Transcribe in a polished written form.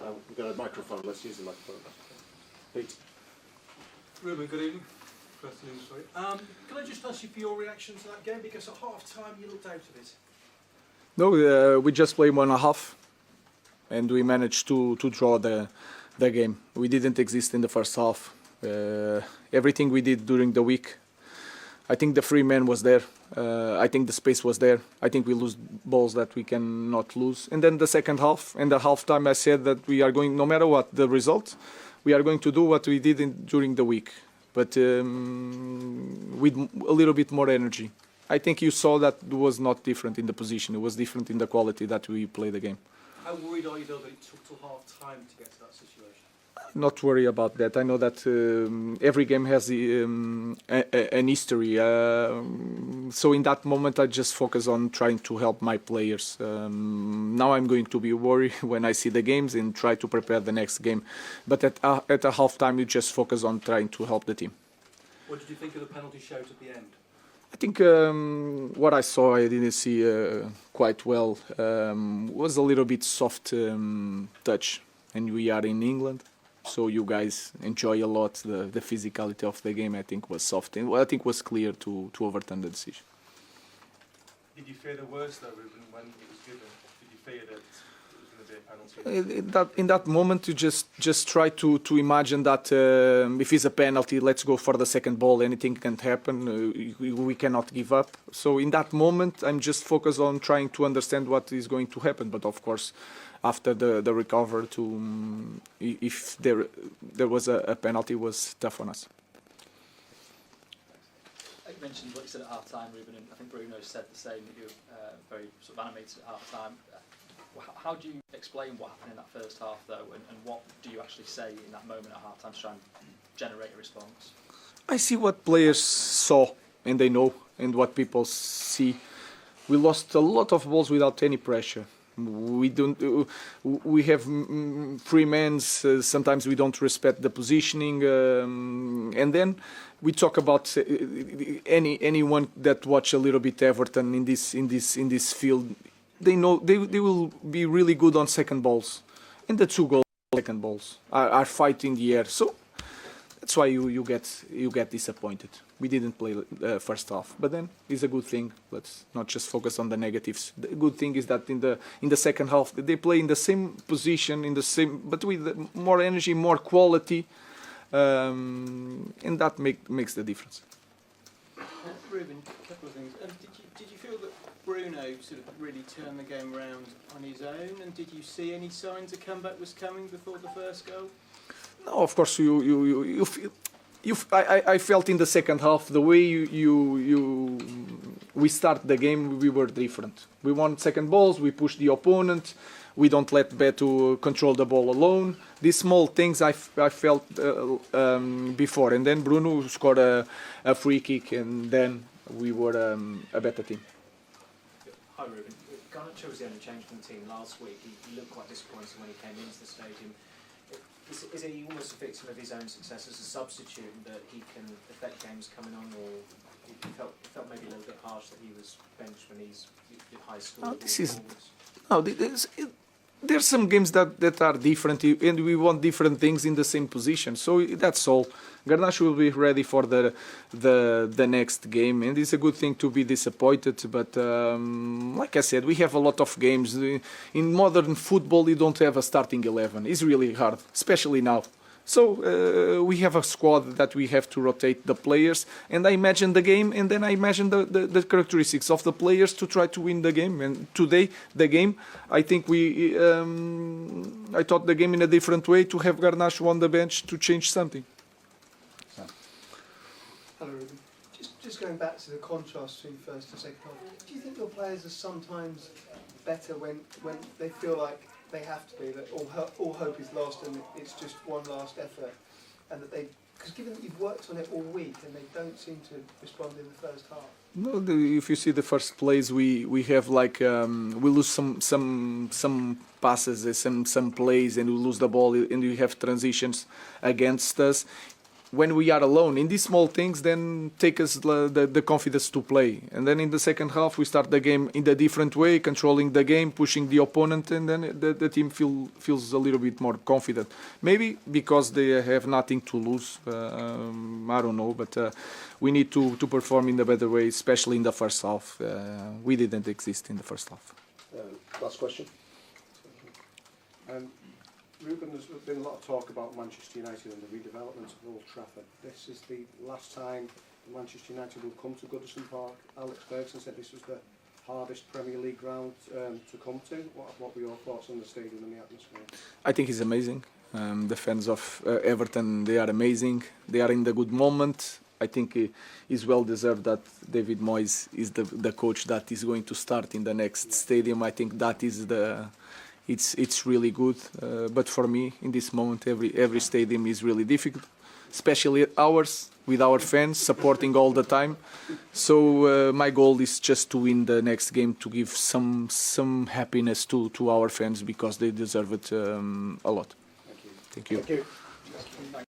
We've got a microphone. Let's use the microphone. Pete. Ruben, good evening. First news, sorry. Can I just ask you for your reaction to that game? Because at half-time you looked out of it. No, we just played 1.5, and we managed to draw the game. We didn't exist in the first half. Everything we did during the week, I think the free man was there. I think the space was there. I think we lose balls that we cannot lose. And then the second half, and the half-time I said that we are going, no matter what the result, we are going to do what we did during the week, but with a little bit more energy. I think you saw that it was not different in the position. It was different in the quality that we play the game. How worried are you though that it took till half-time to get to that situation? Not worry about that. I know that every game has an history. So in that moment, I just focus on trying to help my players. Now I'm going to be worried when I see the games and try to prepare the next game. But at a half-time, you just focus on trying to help the team. What did you think of the penalty shout at the end? I think what I saw, I didn't see quite well. Was a little bit soft touch, and we are in England. So you guys enjoy a lot the physicality of the game. I think was soft, and I think was clear to overturn the decision. Did you fear the worst though, Ruben, when it was given? Did you fear that it was going to be a penalty? In that moment, you just try to imagine that if it's a penalty, let's go for the second ball. Anything can happen. We cannot give up. So in that moment, I'm just focused on trying to understand what is going to happen. But of course, after the recover, if there was a penalty, was tough on us. You mentioned what you said at half time, Ruben, and I think Bruno said the same, that you were very sort of animated at half time. How do you explain what happened in that first half, though, and what do you actually say in that moment at half time to try and generate a response? I see what players saw and they know, and what people see. We lost a lot of balls without any pressure. We have free men. Sometimes we don't respect the positioning, and then we talk about anyone that watch a little bit Everton in this field. They know they will be really good on second balls, and the 2 goals second balls are fight in the air. So that's why you get disappointed. We didn't play first half, but then it's a good thing. Let's not just focus on the negatives. The good thing is that in the second half they play in the same position, but with more energy, more quality, and that makes the difference. Ruben, a couple of things. Did you feel that Bruno sort of really turned the game around on his own, and did you see any signs a comeback was coming before the first goal? No, of course you feel. I felt in the second half the way we start the game, we were different. We won second balls, we pushed the opponent, we don't let Beto control the ball alone. These small things I felt before, and then Bruno scored a free kick, and then we were a better team. Hi Ruben, Garnacho was the only change from the team last week. He looked quite disappointed when he came into the stadium. Is he almost a victim of his own success as a substitute, that he can affect games coming on, or he felt maybe a little bit harsh that he was benched when he's at high school? There's some games that are different, and we want different things in the same position. So that's all. Garnacho will be ready for the next game, and it's a good thing to be disappointed. But like I said, we have a lot of games. In modern football, you don't have a starting 11. It's really hard, especially now. So we have a squad that we have to rotate the players, and I imagine the game, and then I imagine the characteristics of the players to try to win the game. And today, the game, I think I thought the game in a different way, to have Garnacho on the bench to change something. Hello, Ruben. Just going back to the contrast between first and second half, do you think your players are sometimes better when they feel like they have to be, that all hope is lost and it's just one last effort, and that because given that you've worked on it all week and they don't seem to respond in the first half? No, if you see the first plays, we have we lose some passes, some plays, and we lose the ball, and we have transitions against us. when we are alone in these small things, then take us the confidence to play. And then in the second half, we start the game in a different way, controlling the game, pushing the opponent, and then the team feels a little bit more confident. Maybe because they have nothing to lose. I don't know, but we need to perform in a better way, especially in the first half. We didn't exist in the first half. Last question. Ruben, there's been a lot of talk about Manchester United and the redevelopment of Old Trafford. This is the last time Manchester United will come to Goodison Park. Alex Ferguson said this was the hardest Premier League ground to come to. What were your thoughts on the stadium and the atmosphere? I think it's amazing. The fans of Everton, they are amazing. They are in the good moment. I think it's well deserved that David Moyes is the coach that is going to start in the next stadium. I think that is it's really good. But for me, in this moment, every stadium is really difficult, especially ours with our fans supporting all the time. So my goal is just to win the next game, to give some happiness to our fans because they deserve it a lot. Thank you. Thank you. Thank you.